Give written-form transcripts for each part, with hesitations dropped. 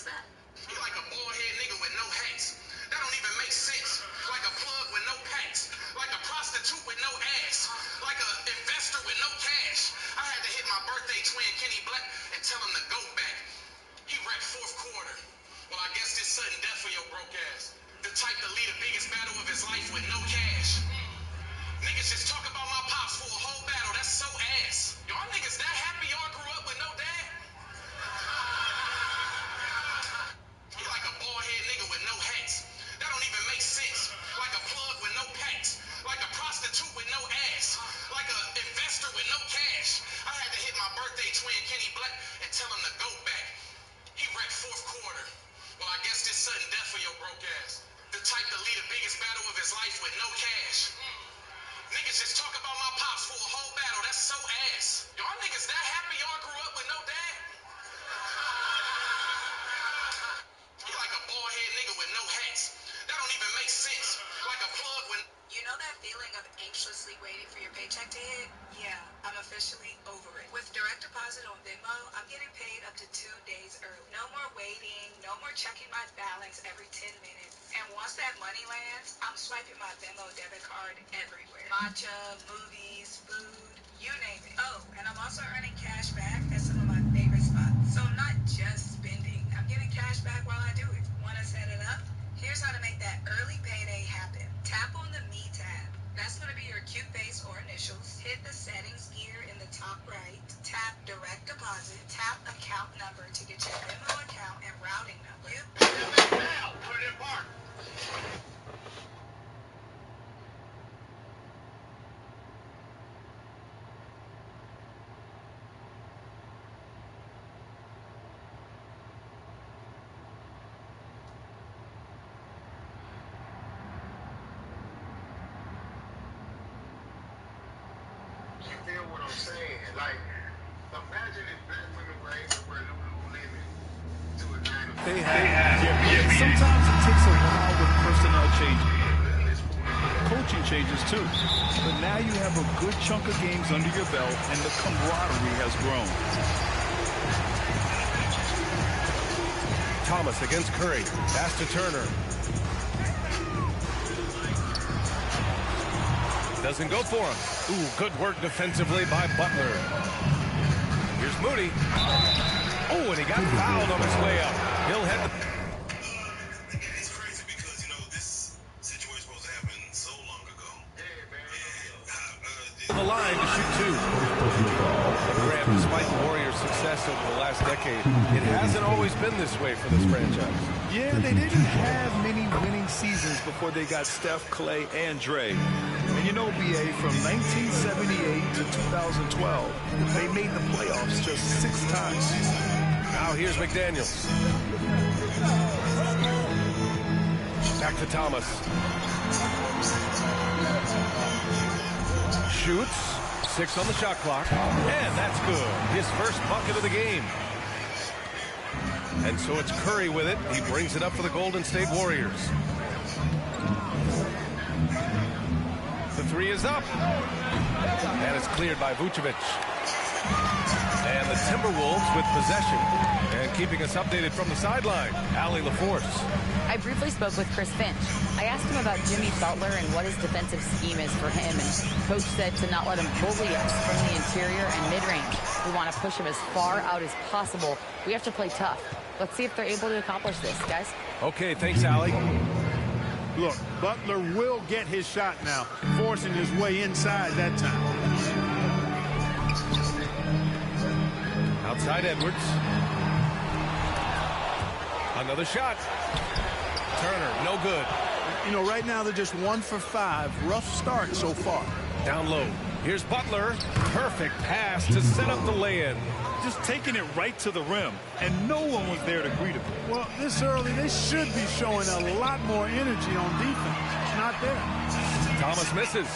that? You're like a bald-head nigga with no hats. That don't even make sense. Like a plug with no packs. Like a prostitute with no ass. Like an investor with no cash. I had to hit my birthday twin, Kenny Black, and tell him to go back. He wrecked fourth quarter. Well, I guess this sudden death for your broke ass. The type to lead the biggest battle of his life with no cash. Niggas just talk about my pops for a whole battle. That's so ass. Y'all niggas that happy y'all grew up with no dad? You're like a bald-head nigga with no hats. That don't even make sense. Like a plug with no packs. Like a prostitute with no ass. Like an investor with no cash. I had to hit my birthday twin, Kenny Black, and tell him to go back. He wrecked fourth quarter. Well, I guess this sudden death for your broke ass. The type to lead the biggest battle of his life with no cash. Niggas just talk about my pops for a whole battle. That's so ass. Y'all niggas that happy y'all grew up with no dad? You're like a bald-head nigga with no hats. That don't even make sense. Like a plug with... You know that feeling of anxiously waiting for your paycheck to hit? Yeah, I'm officially over it. With direct deposit on Venmo, I'm getting paid up to 2 days early. No more waiting, no more checking my balance every 10 minutes. And once that money lands, I'm swiping my Venmo debit card everywhere. Matcha, movies, food, you name it. Oh, and I'm also earning cash back at some of my favorite spots. So I'm not just spending, I'm getting cash back while I do it. Want to set it up? Here's how to make that early payday happen. Tap on the Me tab. That's going to be your cute face or initials. Hit the settings gear in the top right. Tap direct deposit. Tap account number to get your Venmo account and routing number. Now, put it in park. You feel what I'm saying? Like, imagine if black women were able to wear Lululemon to a 9 to 5. They have. Sometimes it takes a while with personnel changes. Coaching changes too. But now you have a good chunk of games under your belt and the camaraderie has grown. Thomas against Curry. Pass to Turner. Doesn't go for him. Ooh, good work defensively by Butler. Here's Moody. Oh, and he got fouled on his way up. He'll head the... It's crazy because, you know, this situation was supposed to happen so long ago. The line to shoot two. And Graham, despite the Warriors' success over the last decade, it hasn't always been this way for this franchise. Yeah, they didn't have many winning seasons before they got Steph, Clay, and Dre. And you know, BA, from 1978 to 2012, they made the playoffs just 6 times. Now here's McDaniels. Back to Thomas. Shoots. 6 on the shot clock. And that's good. His first bucket of the game. And so it's Curry with it. He brings it up for the Golden State Warriors. The three is up. And it's cleared by Vucevic. And the Timberwolves with possession. And keeping us updated from the sideline, Allie LaForce. I briefly spoke with Chris Finch. I asked him about Jimmy Butler and what his defensive scheme is for him. And Coach said to not let him bully us from the interior and mid-range. We want to push him as far out as possible. We have to play tough. Let's see if they're able to accomplish this, guys. Okay, thanks, Allie. Look, Butler will get his shot now, forcing his way inside that time. Outside Edwards. Another shot. Turner, no good. You know, right now they're just 1 for 5. Rough start so far. Down low. Here's Butler. Perfect pass to set up the lay-in. Just taking it right to the rim, and no one was there to greet him. Well, this early, they should be showing a lot more energy on defense. It's not there. Thomas misses.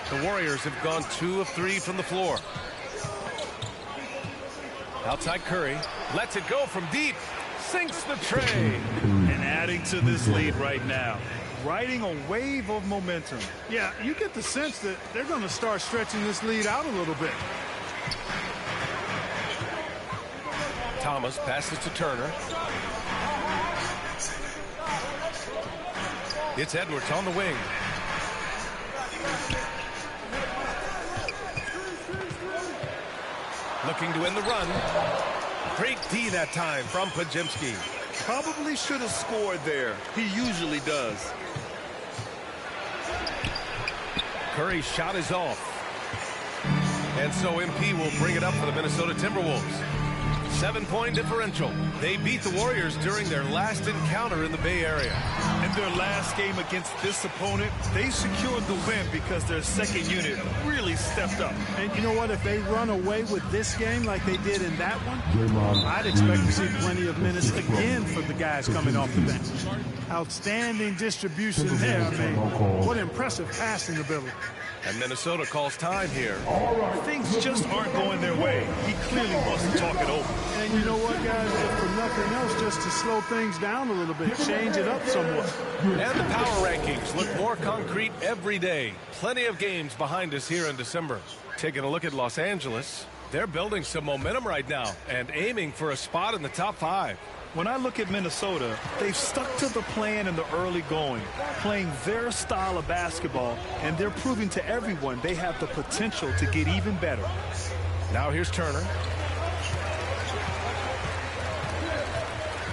The Warriors have gone 2 of 3 from the floor. Outside Curry. Lets it go from deep. Sinks the tray. And adding to this lead right now. Riding a wave of momentum. Yeah, you get the sense that they're going to start stretching this lead out a little bit. Thomas passes to Turner. It's Edwards on the wing. Looking to end the run. Great D that time from Podziemski. Probably should have scored there. He usually does. Curry's shot is off. And so MP will bring it up for the Minnesota Timberwolves. 7-point differential. They beat the Warriors during their last encounter in the Bay Area. In their last game against this opponent, they secured the win because their second unit really stepped up. And you know what? If they run away with this game like they did in that one, I'd expect to see plenty of minutes again for the guys coming off the bench. Outstanding distribution there. I mean, what impressive passing ability. And Minnesota calls time here. Things just aren't going their way. He clearly wants to talk it over. And you know what, guys? If for nothing else, just to slow things down a little bit, change it up somewhat. And the power rankings look more concrete every day. Plenty of games behind us here in December. Taking a look at Los Angeles, they're building some momentum right now and aiming for a spot in the top 5. When I look at Minnesota, they've stuck to the plan in the early going, playing their style of basketball, and they're proving to everyone they have the potential to get even better. Now here's Turner.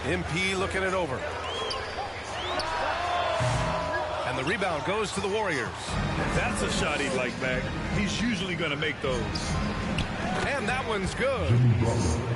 MP looking it over. And the rebound goes to the Warriors. That's a shot he'd like back. He's usually going to make those. And that one's good.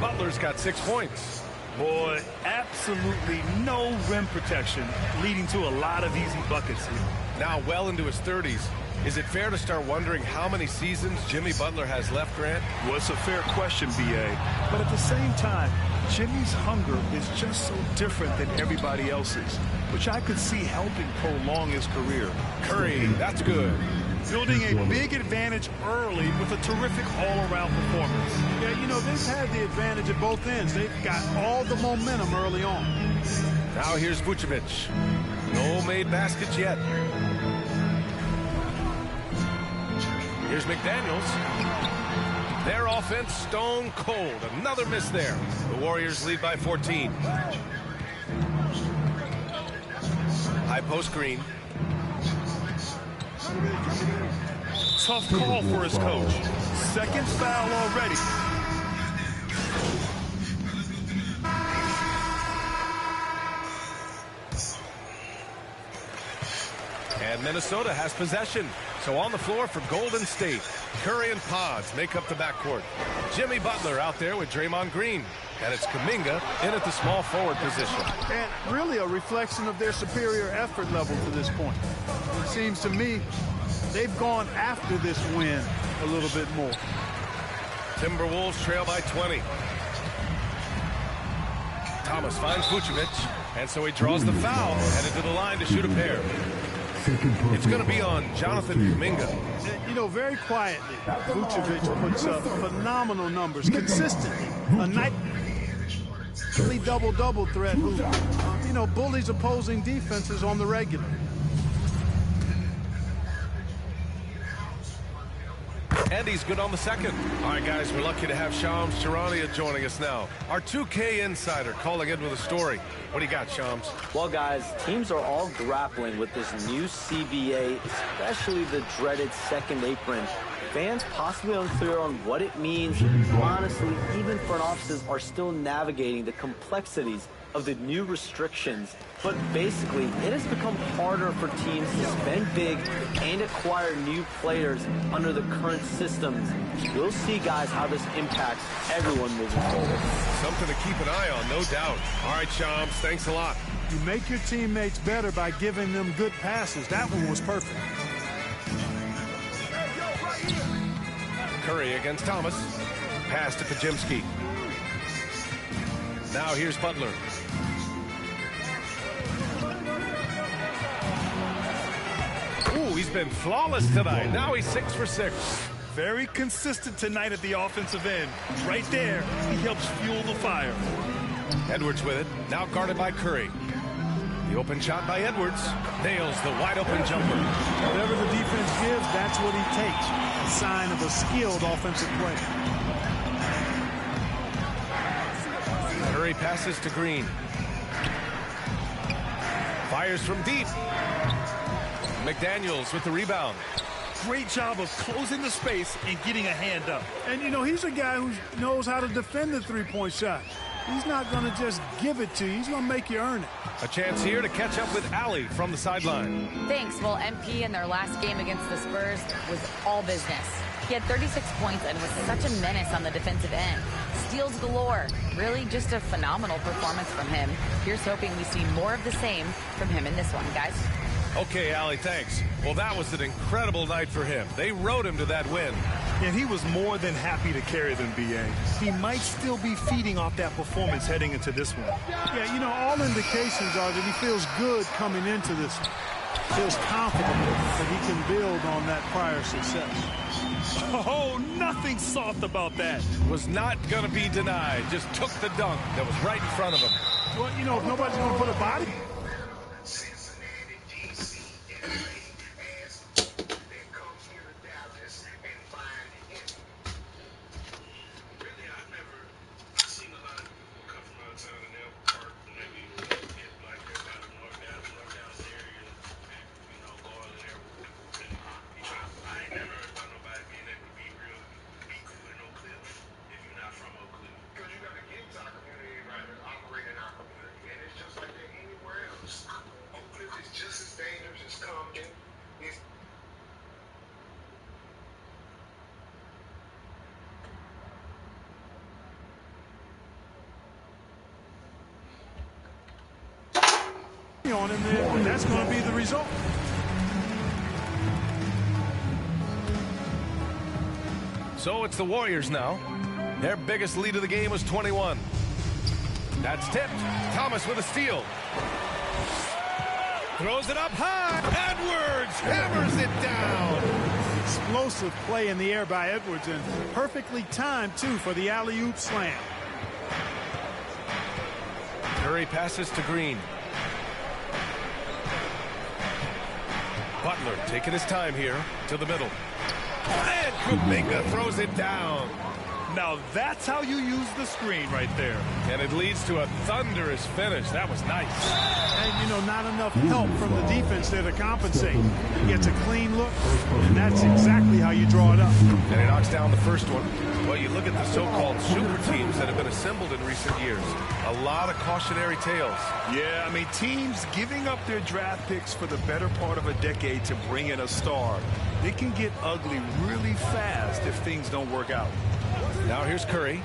Butler's got 6 points. Boy, absolutely no rim protection, leading to a lot of easy buckets here. Now well into his 30s. Is it fair to start wondering how many seasons Jimmy Butler has left, Grant? Well, it's a fair question, B.A. But at the same time, Jimmy's hunger is just so different than everybody else's, which I could see helping prolong his career. Curry, that's good. Building a big advantage early with a terrific all-around performance. Yeah, you know, they've had the advantage at both ends. They've got all the momentum early on. Now here's Vucevic. No made baskets yet. Here's McDaniels. Their offense stone cold. Another miss there. The Warriors lead by 14. High post screen. Tough call for his coach. Second foul already. And Minnesota has possession. So on the floor for Golden State, Curry and Pods make up the backcourt. Jimmy Butler out there with Draymond Green. And it's Kuminga in at the small forward position. And really a reflection of their superior effort level to this point. It seems to me they've gone after this win a little bit more. Timberwolves trail by 20. Thomas finds Vucevic, and so he draws the foul, headed to the line to shoot a pair. It's going to be on Jonathan Kuminga. You know, very quietly, Vucevic puts up phenomenal numbers consistently. A nightly double-double threat who, you know, bullies opposing defenses on the regular. And he's good on the second. All right, guys, we're lucky to have Shams Charania joining us now. Our 2K insider calling in with a story. What do you got, Shams? Well, guys, teams are all grappling with this new CBA, especially the dreaded second apron. Fans possibly unclear on what it means. Honestly, even front offices are still navigating the complexities of the new restrictions. But basically, it has become harder for teams to spend big and acquire new players under the current systems. We'll see, guys, how this impacts everyone moving forward. Something to keep an eye on, no doubt. All right, Shams, thanks a lot. You make your teammates better by giving them good passes. That one was perfect. Curry against Thomas. Pass to Podziemski. Now here's Butler. Ooh, he's been flawless tonight. Now he's 6 for 6. Very consistent tonight at the offensive end. Right there, he helps fuel the fire. Edwards with it. Now guarded by Curry. The open shot by Edwards. Nails the wide-open jumper. Whatever the defense gives, that's what he takes. A sign of a skilled offensive player. Curry passes to Green. Fires from deep. McDaniels with the rebound. Great job of closing the space and getting a hand up. And, you know, he's a guy who knows how to defend the three-point shot. He's not going to just give it to you. He's going to make you earn it. A chance here to catch up with Allie from the sideline. Thanks. Well, MP in their last game against the Spurs was all business. He had 36 points and was such a menace on the defensive end. Steals galore. Really just a phenomenal performance from him. Here's hoping we see more of the same from him in this one, guys. Okay, Allie, thanks. Well, that was an incredible night for him. They rode him to that win. And he was more than happy to carry them, B.A. He might still be feeding off that performance heading into this one. Yeah, you know, all indications are that he feels good coming into this one. Feels confident that he can build on that prior success. Oh, nothing soft about that. Was not going to be denied. Just took the dunk that was right in front of him. Well, you know, if nobody's going to put a body... on him there, and that's going to be the result. So it's the Warriors now. Their biggest lead of the game was 21. That's tipped. Thomas with a steal. Throws it up high. Edwards hammers it down. Explosive play in the air by Edwards, and perfectly timed, too, for the alley-oop slam. Curry passes to Green. Butler taking his time here to the middle. And Kuminga throws it down. Now that's how you use the screen right there. And it leads to a thunderous finish. That was nice. And, you know, not enough help from the defense there to compensate. He gets a clean look, and that's exactly how you draw it up. And he knocks down the first one. Well, you look at the so-called super teams that have been assembled in recent years. A lot of cautionary tales. Yeah, I mean, teams giving up their draft picks for the better part of a decade to bring in a star. It can get ugly really fast if things don't work out. Now here's Curry.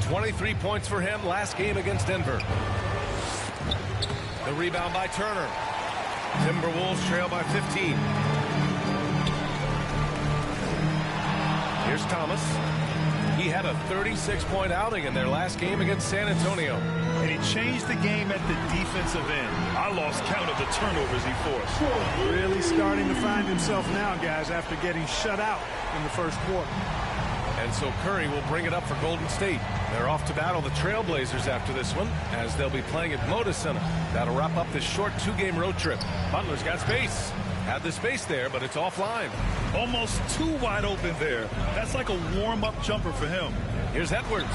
23 points for him last game against Denver. The rebound by Turner. Timberwolves trail by 15. Here's Thomas. He had a 36-point outing in their last game against San Antonio. And he changed the game at the defensive end. I lost count of the turnovers he forced. Really starting to find himself now, guys, after getting shut out in the first quarter. And so Curry will bring it up for Golden State. They're off to battle the Trailblazers after this one, as they'll be playing at Moda Center. That'll wrap up this short two-game road trip. Butler's got space. Had the space there, but it's offline. Almost too wide open there. That's like a warm-up jumper for him. Here's Edwards.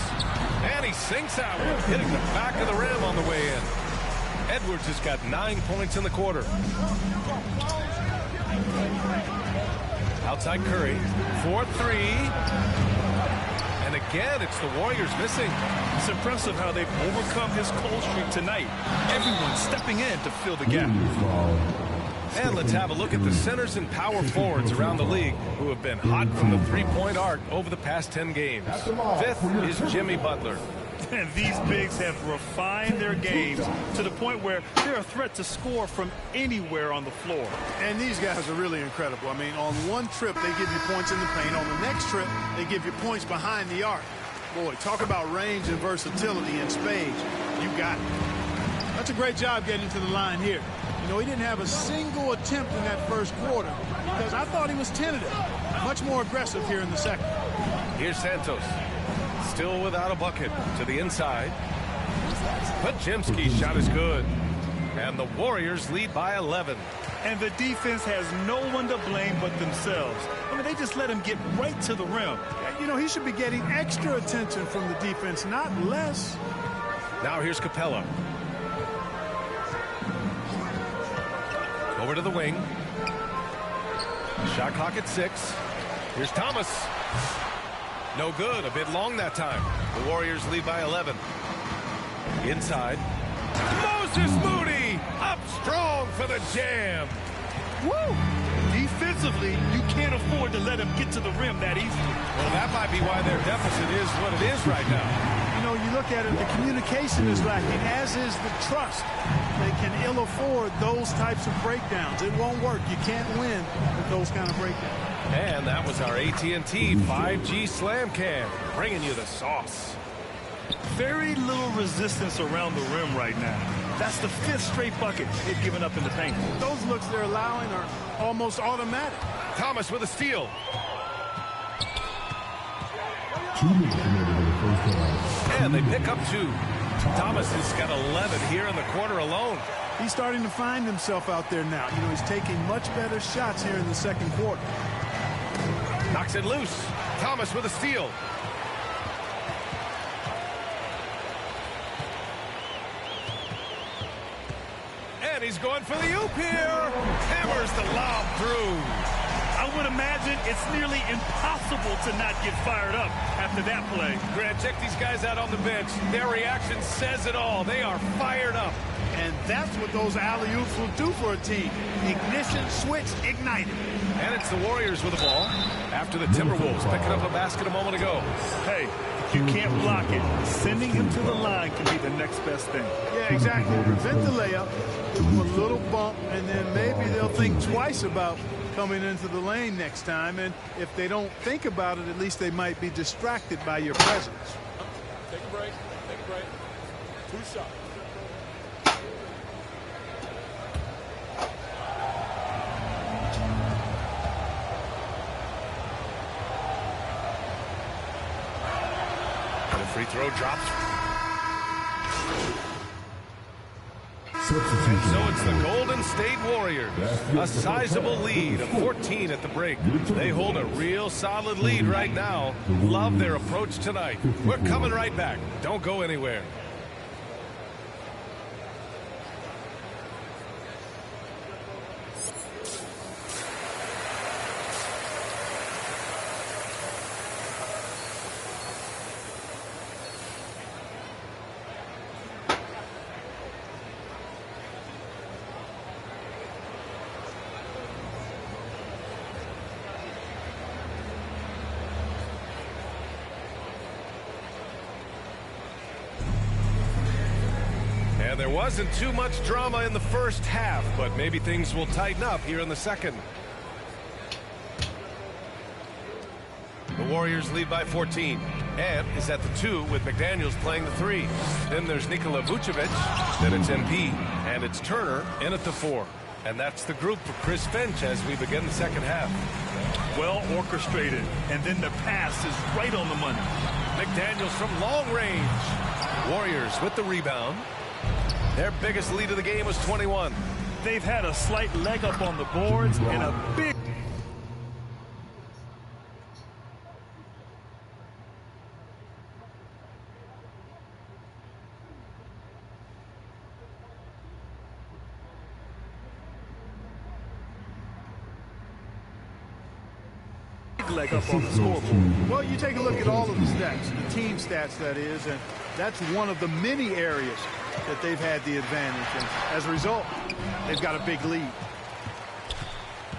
And he sinks out, hitting the back of the rim on the way in. Edwards has got 9 points in the quarter. Outside Curry. 4-3. And again, it's the Warriors missing. It's impressive how they've overcome his cold streak tonight. Everyone stepping in to fill the gap. And let's have a look at the centers and power forwards around the league who have been hot from the three-point arc over the past 10 games. Fifth is Jimmy Butler. And these bigs have refined their games to the point where they're a threat to score from anywhere on the floor. And these guys are really incredible. I mean, on one trip, they give you points in the paint. On the next trip, they give you points behind the arc. Boy, talk about range and versatility in spades. You got it. That's a great job getting to the line here. You know, he didn't have a single attempt in that first quarter because I thought he was tentative. Much more aggressive here in the second. Here's Santos. Still without a bucket to the inside. But Jimsky's shot is good. And the Warriors lead by 11. And the defense has no one to blame but themselves. I mean, they just let him get right to the rim. You know, he should be getting extra attention from the defense, not less. Now here's Capella. Over to the wing. Shot clock at 6. Here's Thomas. No good. A bit long that time. The Warriors lead by 11. Inside. Moses Moody up strong for the jam. Woo! Defensively, you can't afford to let him get to the rim that easily. Well, that might be why their deficit is what it is right now. You know, you look at it, the communication is lacking, as is the trust. They can ill afford those types of breakdowns. It won't work. You can't win with those kind of breakdowns. And that was our AT&T 5G Slam Cam, bringing you the sauce. Very little resistance around the rim right now. That's the 5th straight bucket they've given up in the paint. Those looks they're allowing are almost automatic. Thomas with a steal. And they pick up 2. Thomas has got 11 here in the quarter alone. He's starting to find himself out there now. You know, he's taking much better shots here in the second quarter. Knocks it loose. Thomas with a steal. And he's going for the oop here. Hammers the lob through. I would imagine it's nearly impossible to not get fired up after that play. Grant, check these guys out on the bench. Their reaction says it all. They are fired up. And that's what those alley-oops will do for a team. Ignition, switch, ignited. And it's the Warriors with the ball after the Timberwolves picking up a basket a moment ago. Hey, if you can't block it, sending him to the line can be the next best thing. Yeah, exactly. Prevent the layup, give him a little bump, and then maybe they'll think twice about coming into the lane next time. And if they don't think about it, at least they might be distracted by your presence. Take a break. Take a break. 2 shots. Free throw drops. So it's the Golden State Warriors. A sizable lead of 14 at the break. They hold a real solid lead right now. Love their approach tonight. We're coming right back. Don't go anywhere. And there wasn't too much drama in the first half, but maybe things will tighten up here in the second. The Warriors lead by 14. And is at the 2 with McDaniels playing the 3. Then there's Nikola Vucevic. Then it's MP. And it's Turner in at the 4. And that's the group for Chris Finch as we begin the second half. Well orchestrated. And then the pass is right on the money. McDaniels from long range. Warriors with the rebound. Their biggest lead of the game was 21. They've had a slight leg up on the boards and a big... leg up on the scoreboard. Well, you take a look at all of the stats, the team stats that is, and that's one of the many areas that they've had the advantage. And as a result, they've got a big lead.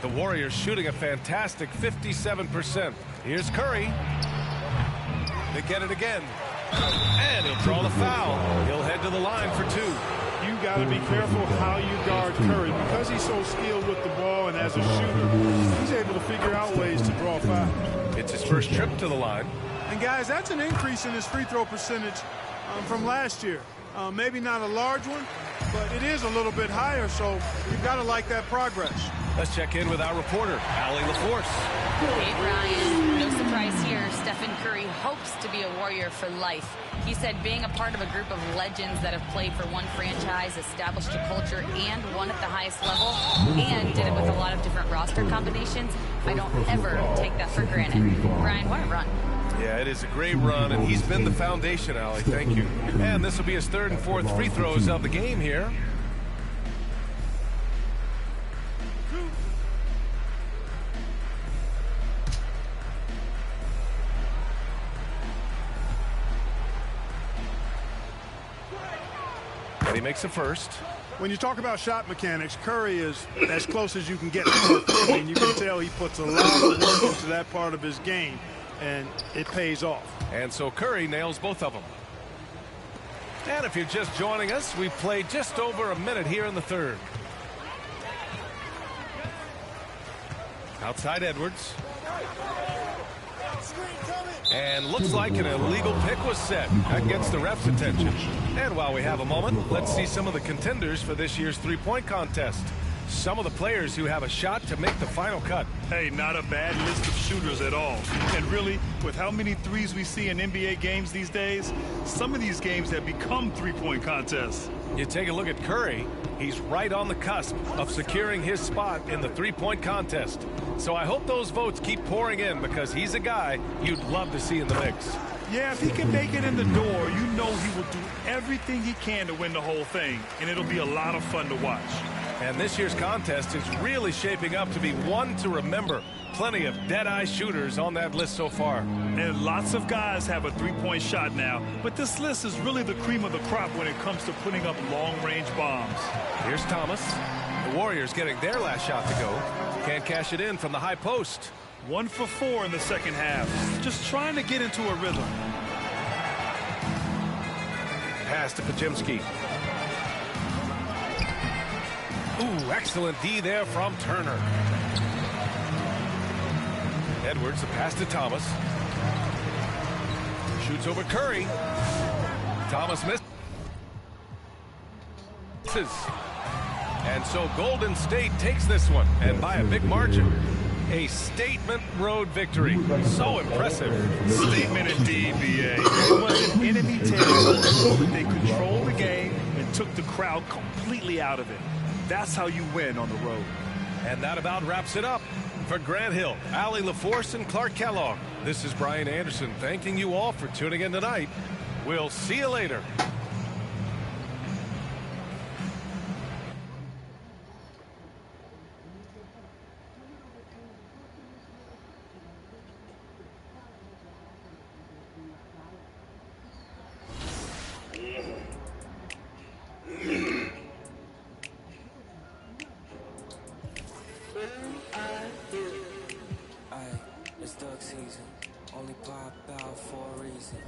The Warriors shooting a fantastic 57%. Here's Curry. They get it again. And he'll draw the foul. He'll head to the line for 2. You got to be careful how you guard Curry. Because he's so skilled with the ball and as a shooter, he's able to figure out ways to draw a foul. It's his first trip to the line. And, guys, that's an increase in his free throw percentage from last year. Maybe not a large one, but it is a little bit higher, so you've got to like that progress. Let's check in with our reporter, Allie LaForce. Hey, Brian. No surprise here. Stephen Curry hopes to be a Warrior for life. He said being a part of a group of legends that have played for one franchise, established a culture, and won at the highest level, and did it with a lot of different roster combinations, I don't ever take that for granted. Brian, what a run. Yeah, it is a great run, and he's been the foundation, Allie. Thank you. And this will be his third and fourth free throws of the game here. And he makes the first. When you talk about shot mechanics, Curry is as close as you can get to perfect. I mean, you can tell he puts a lot of work into that part of his game, and it pays off. And so Curry nails both of them. And if you're just joining us, we've played just over a minute here in the third. Outside Edwards. And looks like an illegal pick was set. That gets the ref's attention. And while we have a moment, let's see some of the contenders for this year's three-point contest. Some of the players who have a shot to make the final cut. Hey, not a bad list of shooters at all. And really, with how many threes we see in NBA games these days, some of these games have become three-point contests. You take a look at Curry, he's right on the cusp of securing his spot in the three-point contest. So I hope those votes keep pouring in, because he's a guy you'd love to see in the mix. Yeah, if he can make it in the door, you know he will do everything he can to win the whole thing, and it'll be a lot of fun to watch. And this year's contest is really shaping up to be one to remember. Plenty of dead-eye shooters on that list so far. And lots of guys have a three-point shot now, but this list is really the cream of the crop when it comes to putting up long-range bombs. Here's Thomas. The Warriors getting their last shot to go. Can't cash it in from the high post. 1 for 4 in the second half. Just trying to get into a rhythm. Pass to Pajemski. Ooh, excellent D there from Turner. Edwards, the pass to Thomas. Shoots over Curry. Thomas misses. And so Golden State takes this one, and by a big margin. A statement road victory. So impressive. Statement indeed, BA. It wasn't enemy territory. They controlled the game and took the crowd completely out of it. That's how you win on the road. And that about wraps it up. For Grant Hill, Allie LaForce, and Clark Kellogg, this is Brian Anderson thanking you all for tuning in tonight. We'll see you later. It's duck season, only pop out for a reason.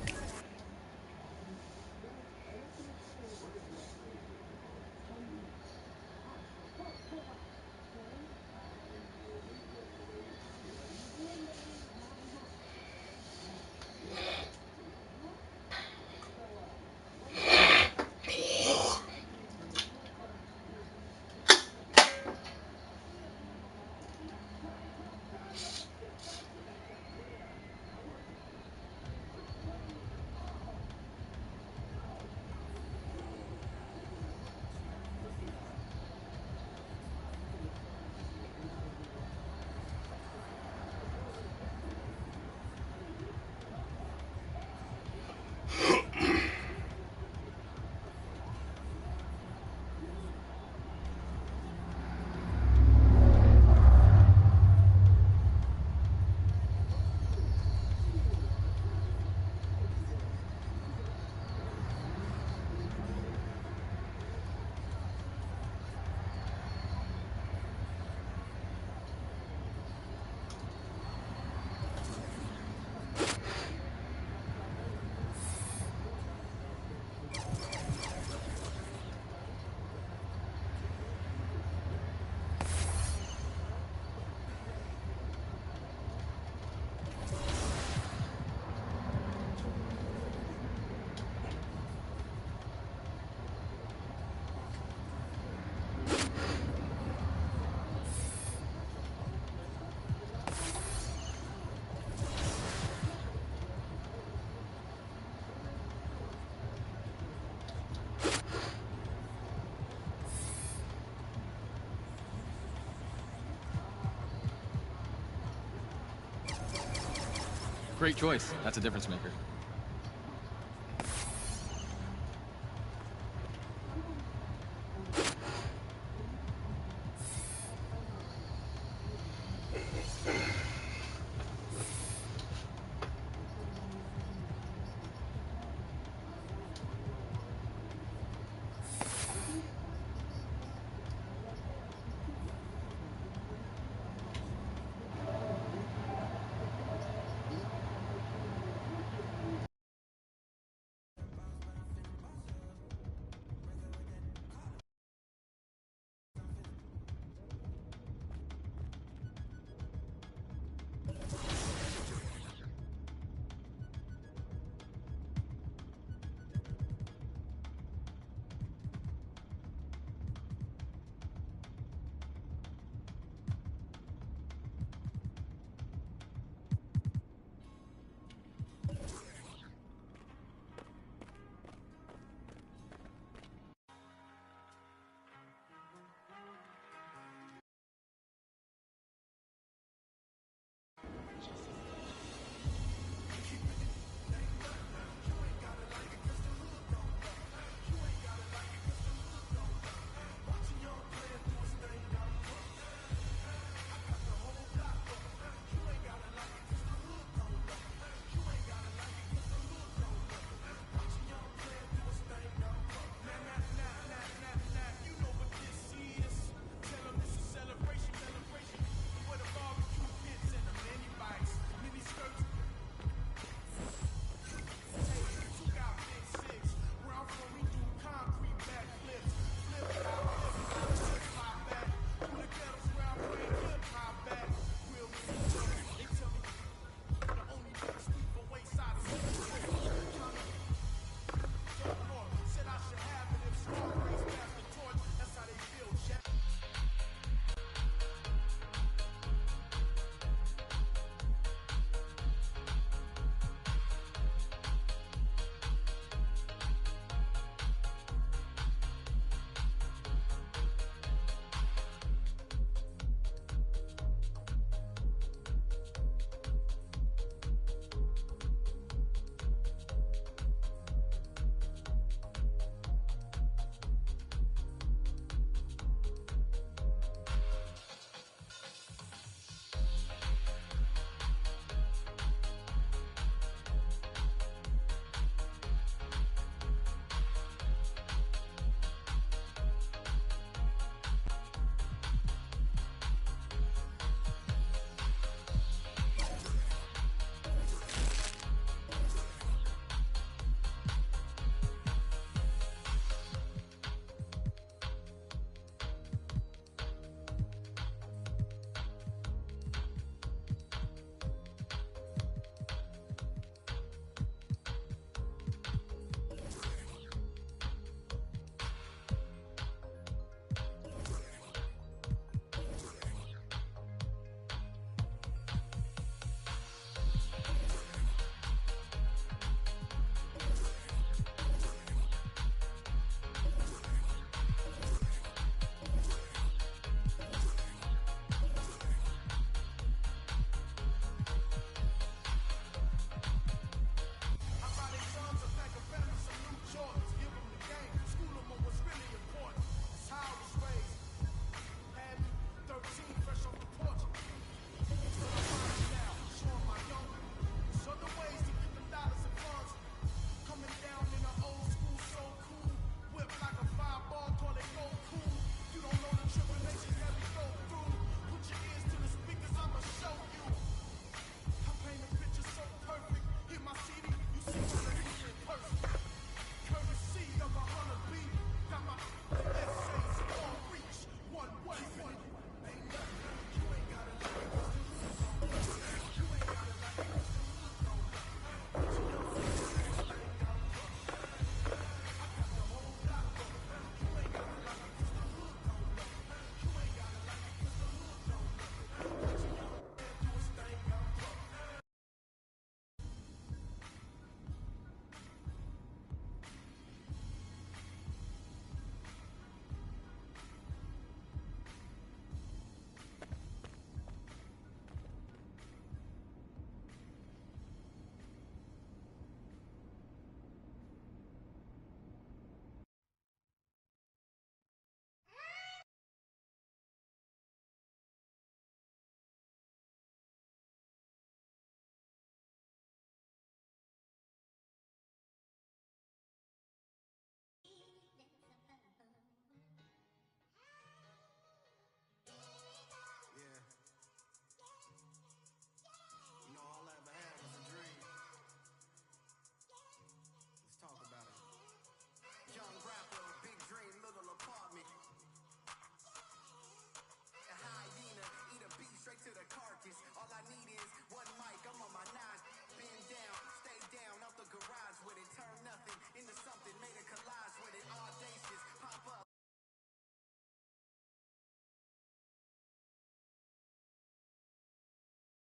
Great choice. That's a difference maker.